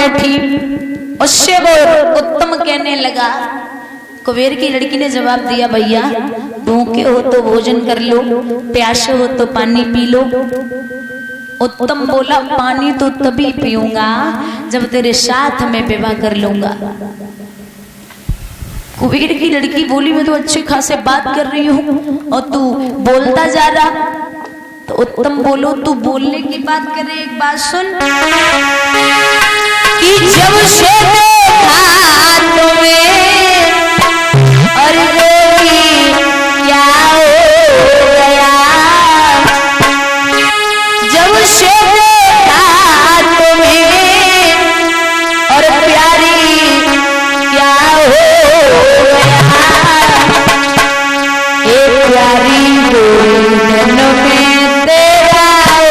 बैठी, उससे वो उत्तम कहने लगा। कुबेर की लड़की ने जवाब दिया, भैया भूखे हो तो भोजन कर लो, प्यासे हो तो पानी पी लो। उत्तम बोला, पानी तो तभी पीऊंगा जब तेरे साथ में विवाह कर लूंगा। कुबेर की लड़की बोली, मैं तो अच्छे खासे बात कर रही हूँ और तू बोलता जा रहा। तो उत्तम बोलो, तू बोलने की बात कर रही, एक बात सुन कि जब से देखा तुम्हें और क्या हो गया, जब से देखा तुम्हें और प्यारी क्या हो गया, एक प्यारी दुल्हन में तेरा हो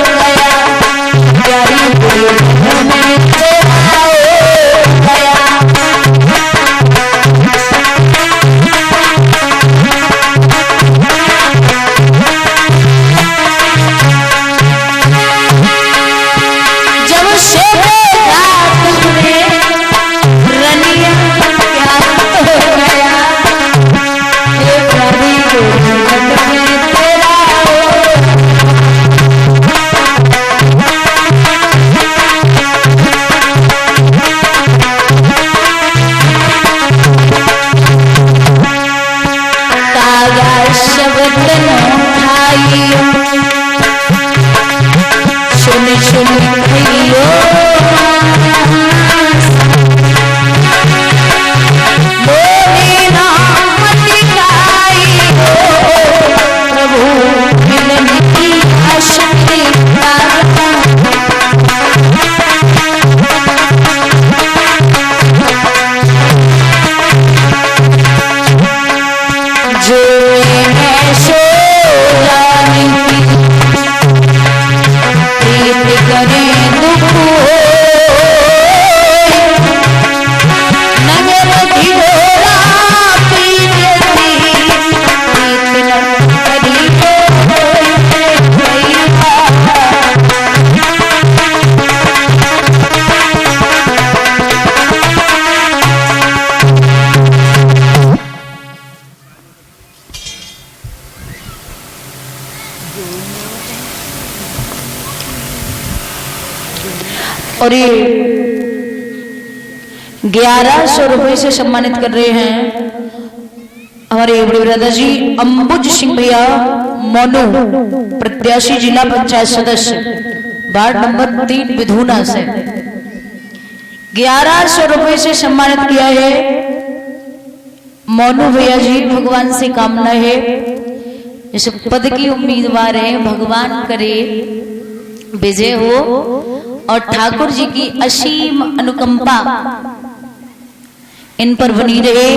गया, प्यारी दुल्हन में तेरा हो गया। और ये 1100 रुपए से सम्मानित कर रहे हैं हमारे बड़े ब्रदर जी अंबुज सिंह भैया मोनू, प्रत्याशी जिला पंचायत सदस्य, वार्ड नंबर 3 विधुना से 1100 रुपए से सम्मानित किया है मोनू भैया जी। भगवान से कामना है, इस पद की उम्मीदवार है, भगवान करे विजय हो और ठाकुर जी की असीम अनुकंपा इन पर बनी रहे।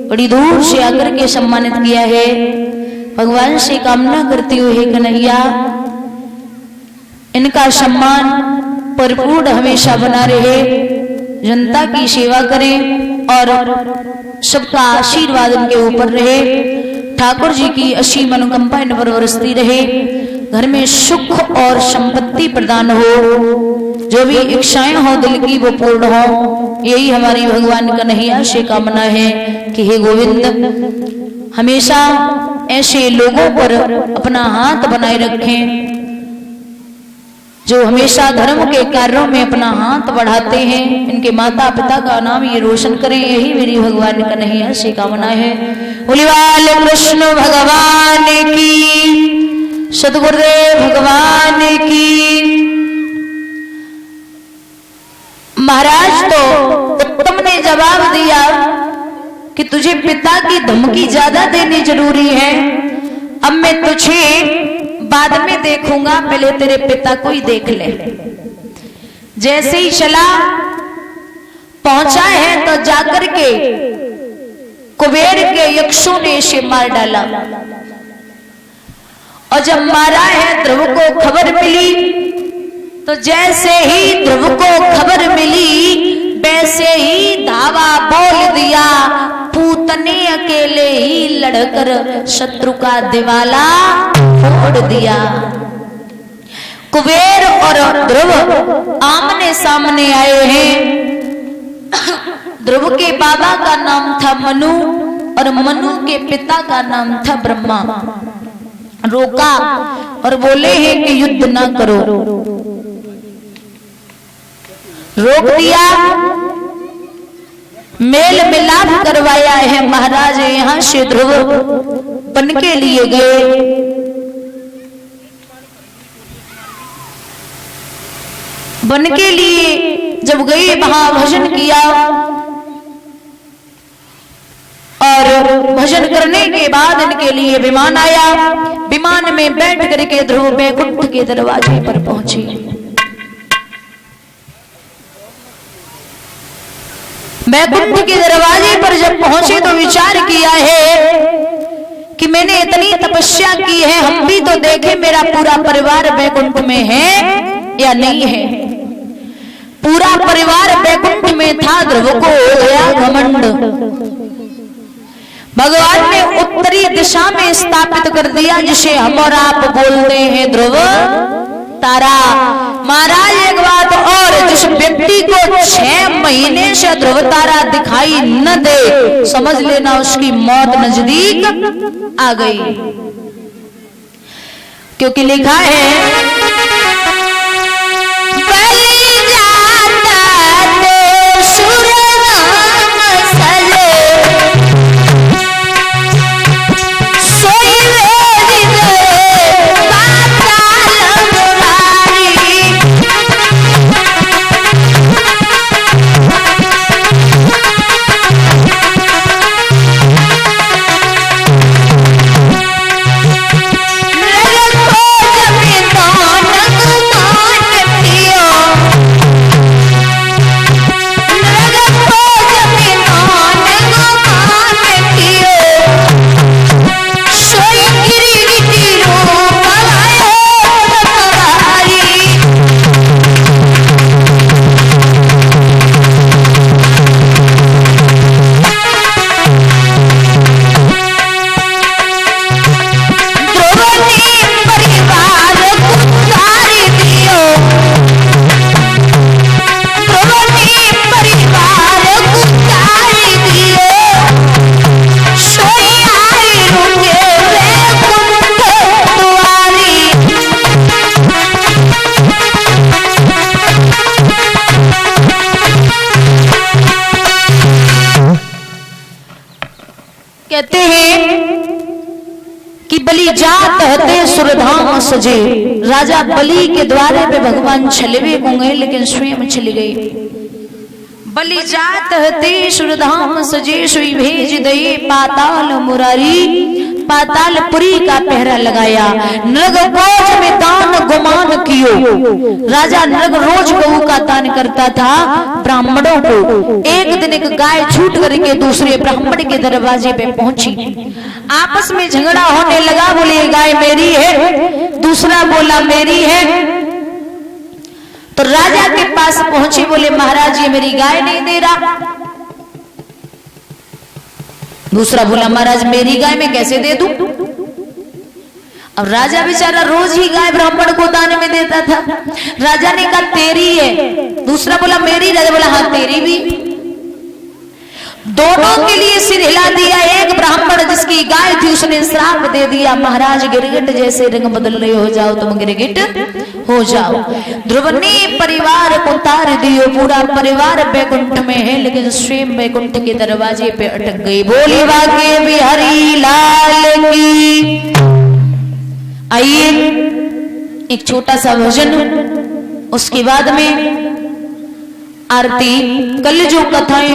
बड़ी दूर से आकर के सम्मानित किया है, भगवान से कामना करते हुए कन्हैया इनका सम्मान परिपूर्ण हमेशा बना रहे, जनता की सेवा करें और सबका आशीर्वाद इनके ऊपर रहे। ठाकुर जी की असीम अनुकंपा इन पर बरसती रहे, घर में सुख और संपत्ति प्रदान हो, जो भी इच्छाएं हो दिल की वो पूर्ण हो, यही हमारी भगवान कन्हैया से कामना है कि हे गोविंद हमेशा ऐसे लोगों पर अपना हाथ बनाए रखें जो हमेशा धर्म के कार्यों में अपना हाथ बढ़ाते हैं, इनके माता पिता का नाम ये रोशन करें, यही मेरी भगवान कन्हैया से कामना है। बोलिवाल कृष्ण भगवान की, सतगुरुदेव भगवान की। महाराज तो उत्तम ने जवाब दिया कि तुझे पिता की धमकी ज्यादा देनी जरूरी है, अब मैं तुझे बाद में देखूंगा, पहले तेरे पिता को ही देख ले। जैसे ही चला पहुंचा है तो जाकर के कुबेर के यक्षों ने इसे मार डाला, और जब मारा है ध्रुव को खबर मिली, तो जैसे ही ध्रुव को खबर मिली वैसे ही धावा बोल दिया, पूतने अकेले ही लड़कर शत्रु का दिवाला फोड़ दिया। कुबेर और ध्रुव आमने सामने आए हैं। ध्रुव के बाबा का नाम था मनु और मनु के पिता का नाम था ब्रह्मा। रोका और बोले हैं कि युद्ध ना करो। रोक दिया, मेल मिलाप करवाया है। महाराज यहां से ध्रुव बन के लिए गए। बन के लिए जब गए वहां भजन किया और भजन करने के बाद इनके लिए विमान आया। विमान में बैठ करके ध्रुव बैकुंठ के दरवाजे पर पहुंचे। बैकुंठ के दरवाजे पर जब पहुंचे तो विचार किया है कि मैंने इतनी तपस्या की है, हम भी तो देखें मेरा पूरा परिवार बैकुंठ में है या नहीं है। पूरा परिवार बैकुंठ में था। ध्रुव को हो गया घमंड। भगवान ने उत्तरी दिशा में स्थापित कर दिया, जिसे हम और आप बोलते हैं ध्रुव तारा। महाराज एक बात और, जिस व्यक्ति को 6 महीने से ध्रुव तारा दिखाई न दे, समझ लेना उसकी मौत नजदीक आ गई। क्योंकि लिखा है कहते हैं कि बलि जात हते सुरधाम सजे। राजा बलि के द्वारे पे भगवान छलवे को गए, लेकिन स्वयं चले गए। बलि जात हते सुरधाम सजे, सुई भेज दे पाताल मुरारी। पातालपुरी का पहरा लगाया। नृग गोज में दान गुमान कियो। राजा नृग रोज गऊ का दान करता था ब्राह्मणों को। एक दिन एक गाय छूट करके दूसरे ब्राह्मण के दरवाजे पे पहुंची। आपस में झगड़ा होने लगा। बोले गाय मेरी है, दूसरा बोला मेरी है। तो राजा के पास पहुंची, बोले महाराज ये मेरी गाय नहीं दे रहा। दूसरा बोला महाराज मेरी गाय मैं कैसे दे दूं। अब राजा बेचारा रोज ही गाय ब्राह्मण को दान में देता था। राजा ने कहा तेरी है। दूसरा बोला मेरी। राजा बोला हाँ तेरी भी। दोनों के लिए सिर हिला दिया। एक ब्राह्मण जिसकी गाय थी उसने श्राप दे दिया, महाराज गिरगिट जैसे रंग बदल रहे हो जाओ, तुम गिरगिट हो जाओ। ध्रुव ने परिवार को तार दियो। पूरा परिवार बैकुंठ में है, लेकिन स्वयं बैकुंठ के दरवाजे पे अटक गई। बोली बाके बिहारी लाल की। आइए एक छोटा सा भजन, उसके बाद में आरती। कल जो कथाएं